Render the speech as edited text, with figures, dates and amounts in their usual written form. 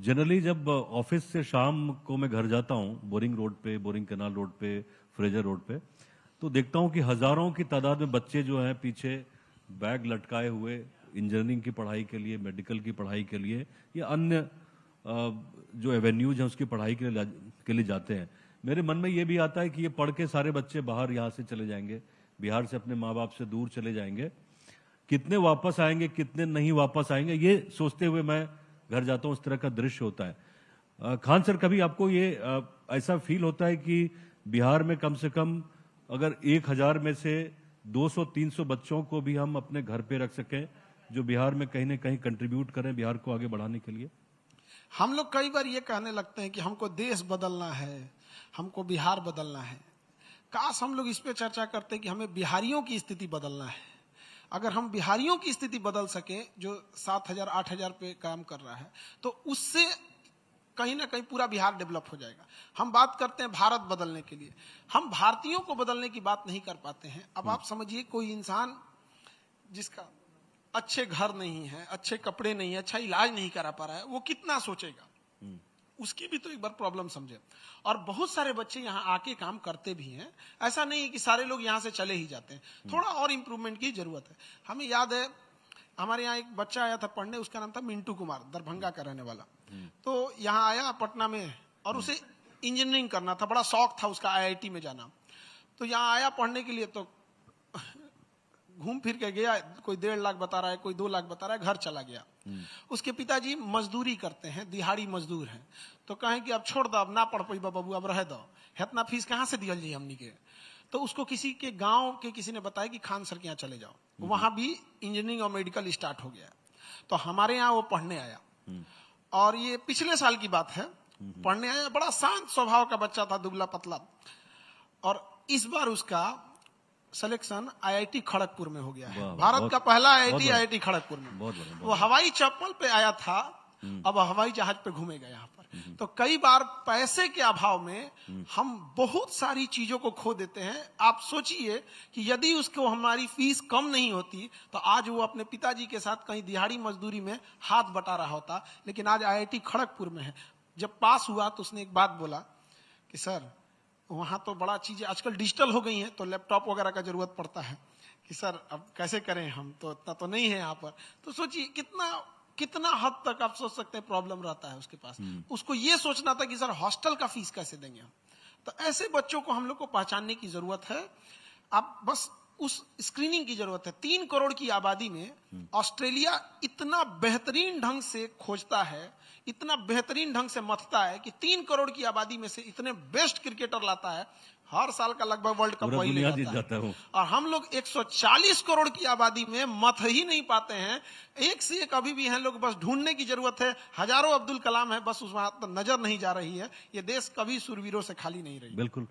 Generally जब office से शाम को मैं घर जाता हूँ, बोरिंग रोड पे, बोरिंग कैनाल रोड पे, फ्रेजर रोड पे, तो देखता हूँ कि हजारों की तादाद में बच्चे जो हैं पीछे बैग लटकाए हुए इंजीनियरिंग की पढ़ाई के लिए, मेडिकल की पढ़ाई के लिए या अन्य जो एवेन्यूज हैं उसकी पढ़ाई के लिए जाते हैं। मेरे मन में ये भी आता है कि ये पढ़ के सारे बच्चे बाहर यहाँ से चले जाएंगे, बिहार से अपने माँ बाप से दूर चले जाएंगे, कितने वापस आएंगे कितने नहीं वापस आएंगे, ये सोचते हुए मैं घर जाता हूँ। इस तरह का दृश्य होता है। खान सर, कभी आपको ये ऐसा फील होता है कि बिहार में कम से कम अगर 1000 में से 200-300 बच्चों को भी हम अपने घर पे रख सकें जो बिहार में कहीं ना कहीं कंट्रीब्यूट करें बिहार को आगे बढ़ाने के लिए? हम लोग कई बार ये कहने लगते हैं कि हमको देश बदलना है, हमको बिहार बदलना है। काश हम लोग इस पे चर्चा करते कि हमें बिहारियों की स्थिति बदलना है। अगर हम बिहारियों की स्थिति बदल सके, जो 7000-8000 पे काम कर रहा है, तो उससे कहीं ना कहीं पूरा बिहार डेवलप हो जाएगा। हम बात करते हैं भारत बदलने के लिए, हम भारतीयों को बदलने की बात नहीं कर पाते हैं। अब आप समझिए, कोई इंसान जिसका अच्छे घर नहीं है, अच्छे कपड़े नहीं है, अच्छा इलाज नहीं करा पा रहा है, वो कितना सोचेगा? उसकी भी तो एक बार प्रॉब्लम समझे। और बहुत सारे बच्चे यहाँ आके काम करते भी हैं, ऐसा नहीं है कि सारे लोग यहाँ से चले ही जाते हैं। थोड़ा और इम्प्रूवमेंट की जरूरत है। हमें याद है, हमारे यहाँ एक बच्चा आया था पढ़ने, उसका नाम था मिंटू कुमार, दरभंगा का रहने वाला। तो यहाँ आया पटना में और उसे इंजीनियरिंग करना था, बड़ा शौक था उसका IIT में जाना। तो यहाँ आया पढ़ने के लिए, तो घूम फिर के गया, कोई 1.5 लाख बता रहा है, कोई 2 लाख बता रहा है, घर चला गया। उसके पिताजी मजदूरी करते हैं, दिहाड़ी मजदूर हैं। तो कहें कि अब छोड़ दो, अब ना पढ़ पाई बाबू, अब रह दो, इतना फीस कहाँ से दिया जाए हमनी के। तो उसको किसी के गांव के किसी ने बताया कि खान सर के यहाँ चले जाओ, वहां भी इंजीनियरिंग और मेडिकल स्टार्ट हो गया। तो हमारे यहाँ वो पढ़ने आया, और ये पिछले साल की बात है। पढ़ने आया, बड़ा शांत स्वभाव का बच्चा था, दुबला पतला। और इस बार उसका सिलेक्शन IIT खड़गपुर में हो गया है। भारत का पहला IIT खड़गपुर में। वो हवाई चप्पल पे आया था, अब हवाई जहाज पे घूमेगा यहाँ पर। तो कई बार पैसे के अभाव में हम बहुत सारी चीजों को खो देते हैं। आप सोचिए कि यदि उसको हमारी फीस कम नहीं होती तो आज वो अपने पिताजी के साथ कहीं दिहाड़ी मजदूरी में हाथ बटा रहा होता। लेकिन आज IIT खड़गपुर में है। जब पास हुआ तो उसने एक बात बोला कि सर, वहां तो बड़ा चीजें आजकल डिजिटल हो गई हैं, तो लैपटॉप वगैरह का जरूरत पड़ता है कि सर अब कैसे करें, हम तो इतना तो नहीं है यहाँ पर। तो सोचिए कितना हद तक आप सोच सकते हैं प्रॉब्लम रहता है उसके पास। उसको ये सोचना था कि सर हॉस्टल का फीस कैसे देंगे हम। तो ऐसे बच्चों को हम लोग को पहचानने की जरूरत है। आप बस उस स्क्रीनिंग की जरूरत है। 3 करोड़ की आबादी में ऑस्ट्रेलिया इतना बेहतरीन ढंग से खोजता है, इतना बेहतरीन ढंग से मथता है कि 3 करोड़ की आबादी में से इतने बेस्ट क्रिकेटर लाता है। हर साल का लगभग वर्ल्ड कप वही ले जाता है। और हम लोग 140 करोड़ की आबादी में मथ ही नहीं पाते हैं। एक से एक अभी भी हैं लोग, बस ढूंढने की जरूरत है। हजारों अब्दुल कलाम है, बस उस वहां नजर नहीं जा रही है। ये देश कभी सुरवीरों से खाली नहीं रही। बिल्कुल।